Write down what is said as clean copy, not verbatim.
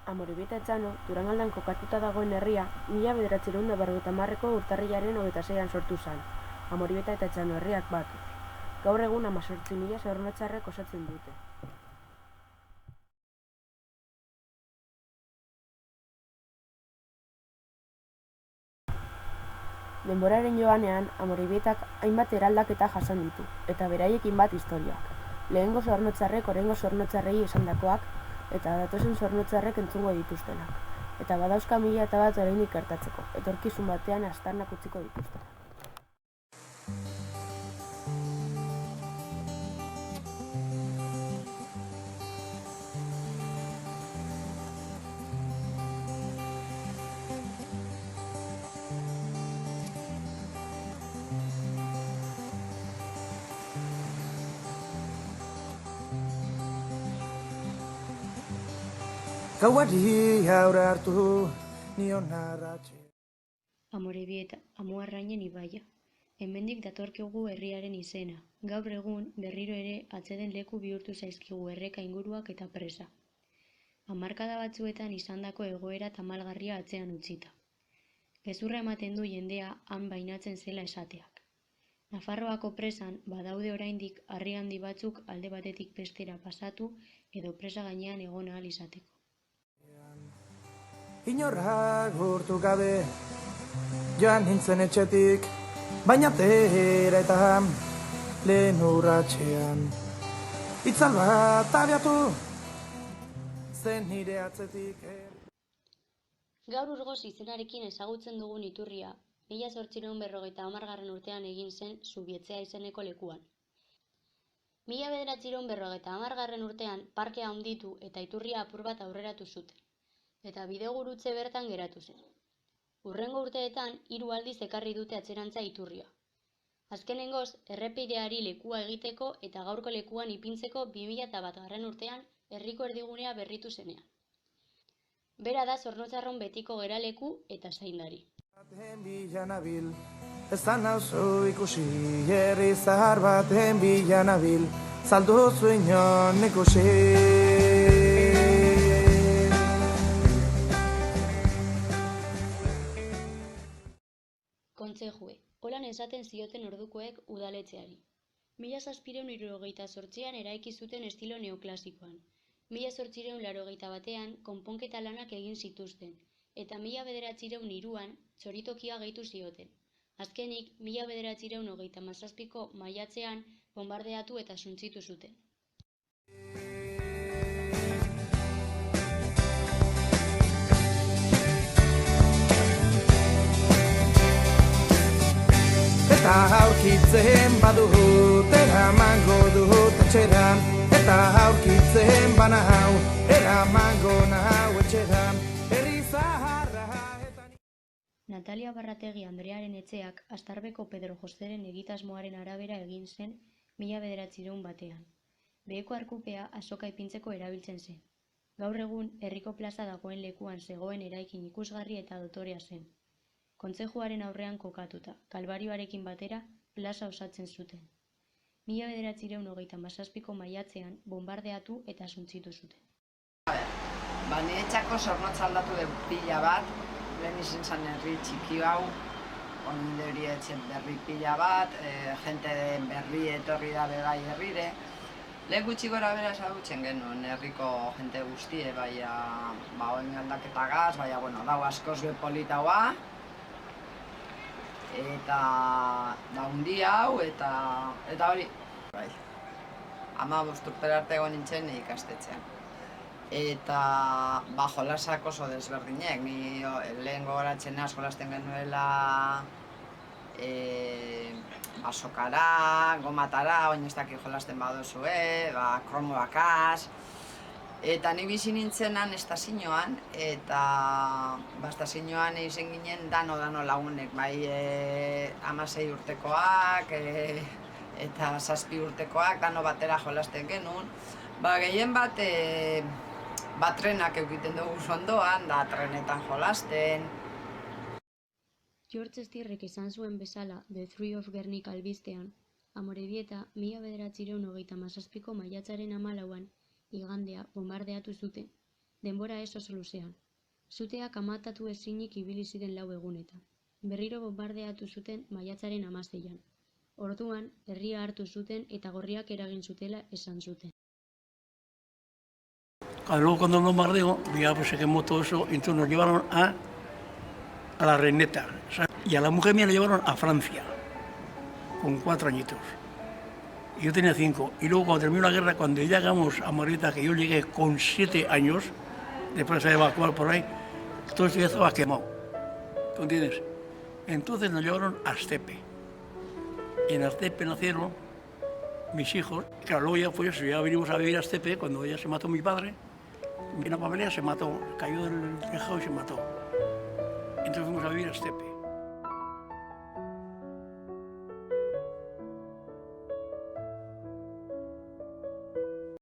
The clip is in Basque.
Amorebieta Etxano, Durangaldan kokatuta dagoen herria, 1950ko urtarrilaren 26an sortu zen. Amorebieta eta Etxano herriak batuz. Gaur egun 18.000 zornotzarrek osatzen dute. Denboraren joanean, Amorebietak hainbat eraldaketa jasan ditu, eta beraiekin bat historiak. Lehengo zornotzarrek oraingo zornotzarrei esandakoak, eta datozen zornotzarrek entzungo dituztenak. Eta badauzka 1001 oraindik gertatzeko, etorkizun batean aztarnak utziko dituztenak. Gauari aurre hartu nion narratxe. Amorebieta, Amuarrainen ibaia. Hemendik datorkigu herriaren izena. Gaur egun berriro ere atseden leku bihurtu zaizkigu erreka inguruak eta presa. Hamarkada batzuetan izandako egoera tamalgarria atzean utzita. Gezurra ematen du jendea han bainatzen zela esateak. Nafarroako presan badaude oraindik harri handi batzuk alde batetik bestera pasatu edo presa gainean egon ahal izateko. Inorra gurtu gabe joan nintzen etxetik, baina tera eta lehen urratxean. Itzal bat abiatu zen nire atzetik. Gaur Urgoz izenarekin ezagutzen dugun iturria, 1850 urtean egin zen Zubietzea izeneko lekuan. 1950 urtean parkea handitu eta iturria apur bat aurreratu zuten, eta bidegurutze bertan geratu zen. Hurrengo urteetan 3 aldiz ekarri dute atzerantza iturria. Azkenengoz, errepideari lekua egiteko eta gaurko lekuan ipintzeko 2001 urtean herriko erdigunea berritu zenean. Bera da Zornotzarron betiko geraleku eta zaindari. Baten bila nabil, ez da nauzu ikusi, herri zahar baten bila nabil, zalduzu inon ikusi. Kontzejue, holan esaten zioten ordukoek udaletxeari. 1778an eraiki zuten estilo neoklasikoan. 1881an konponketa lanak egin zituzten, eta 1903an txoritokia gehitu zioten. Azkenik, 1937ko maiatzean bombardeatu eta suntsitu zuten. Eta aurkitzen badut, eramango dut etxeran. Eta aurkitzen banau, eramango nau etxeran. Herri zaharra eta... Natalia Barrategi Andrearen etxeak Astarbeko Pedro Joseren egitasmoaren arabera egin zen 1900 batean. Beheko arkupea azoka ipintzeko erabiltzen zen. Gaur egun herriko plaza dagoen lekuan zegoen eraikin ikusgarri eta dotorea zen. Kontzejuaren aurrean kokatuta, Kalbarioarekin batera, plaza osatzen zuten. 1937ko maiatzean bombardeatu eta suntsitu zuten. Niretzako Zornotza aldatu den pila bat, lehen izen zen herri txiki hau, onde hori etxe berri pila bat, jente berri etorri da begai herrire. Lehen gutxi gora bera ezagutzen genuen herriko jente guztie, baina oin aldaketagaz, baina dau askoz be politaua. Eta da hundi hau, eta hori, bai. 15 urtera arte egon nintzen ikastetxean. Eta jolasak oso desberdinek, ni lehen gogoratzen naz jolasten genuela basokara, gomatara, oin ez dakit jolasten badozue, kromoakaz. Eta ni bizi nintzenan estazioan, eta estazioan izen ginen dano lagunek, bai 16 urtekoak, eta 7 urtekoak, dano batera jolasten genuen. Gehien bat, trenak eukiten dugu ondoan, da trenetan jolasten. George Stirrek esan zuen bezala The Three of Guernica albistean, Amorebieta 1937ko maiatzaren 14an igandea bombardeatu zuten, denbora ez oso luzean. Suteak amatatu ezinik ibili ziren 4 egunetan. Berriro bombardeatu zuten maiatzaren 16an. Orduan, herria hartu zuten eta gorriak eragin zutela esan zuten. Luego cuando el bombardeo, ya pues se quemó todo eso, entonces nos llevaron a la Reineta. Y a la mujer mía la llevaron a Francia, con 4 añitos. Y yo tenía 5. Y luego cuando terminó la guerra, cuando llegamos a Morita, que yo llegué con 7 años, después de evacuar por ahí, todo esto ya estaba quemado. ¿Tú entiendes? Entonces nos llevaron a Astepe. Y en Astepe nacieron mis hijos. Claro, luego ya fue eso, ya vinimos a vivir a Astepe cuando ya se mató mi padre. Vino a familia, se mató, cayó del tejado y se mató. Entonces fuimos a vivir a Astepe.